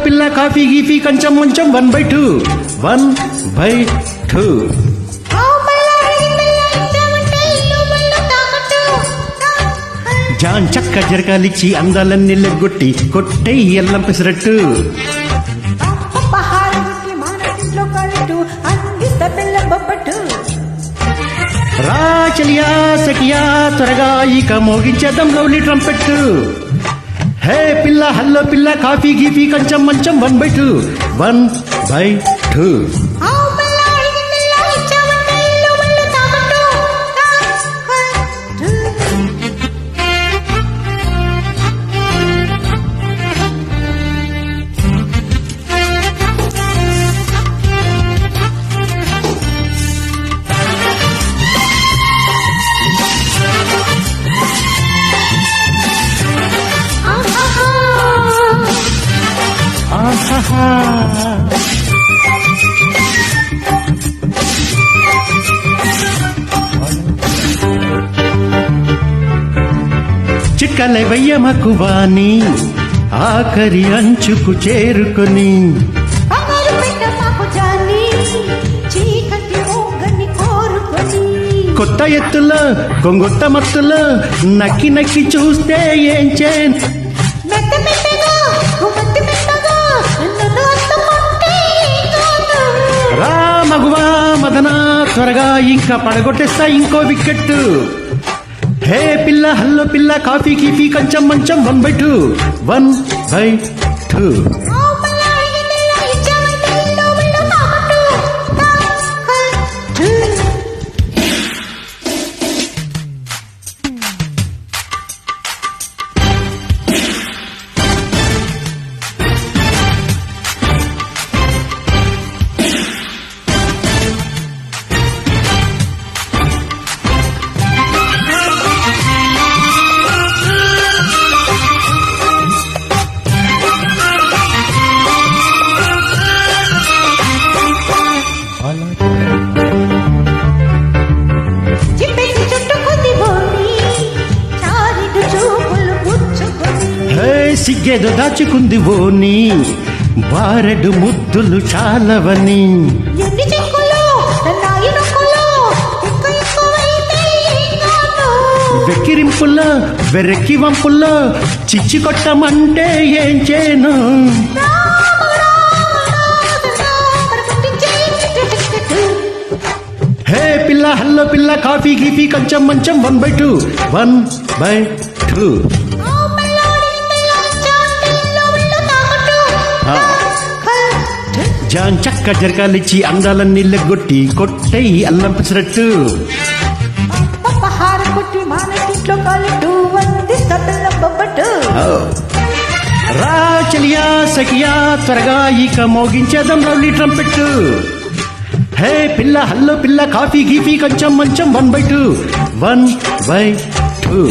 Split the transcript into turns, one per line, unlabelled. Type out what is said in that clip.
పిల్ల కాఫీ గీఫీ కొంచెం కొంచెం 1/2 1/2 జాన్ చక్క జరగాలిచ్చి అందాలన్నీ లెగ్గొట్టి కొట్టే ఎల్లం పెసరట్టు రా చలియా సఖియా త్వరగా ఇక మోగించేద్దాం లవ్లీ ట్రంపెట్టు హే పిల్ల హల్లో పిల్ల కాఫీ గీఫీ కొంచెం మంచం 1/2 1/2 చిక్కల వెయ్యమకు వాణి ఆఖరి అంచుకు చేరుకొని కొత్త ఎత్తులో కొంగొత్త మత్తులో నక్కి నక్కి చూస్తే ఏం చేన్ రా మగువా మదనా త్వరగా ఇంకా పడగొట్టేస్తా ఇంకో వికెట్టు హే పిల్ల హల్లో పిల్ల కాఫీ గీఫీ కొంచెం మంచం 1/2 1/2 సిగ్గేదో దాచుకుంది ఓని బారెడు ముద్దులు చాలవని వెక్కిరింపుల్లో వెర్రెక్కి వంపుల్లో చిచ్చి కొట్టమంటే ఏం చేయను హే పిల్ల హల్లో పిల్ల కాఫీ గీఫీ కొంచెం మంచం 1/2 1/2 జాన్ చక్క జరగాలిచ్చి అందాలన్నీ లెగ్గొట్టి కొట్టే అల్లం పెసరట్టు రా చలియా సఖియా త్వరగా ఇక మోగించేద్దాం లవ్లీ ట్రంపెట్టు హే పిల్ల హల్లో పిల్ల కాఫీ గీఫీ కొంచెం మంచం 1/2 1/2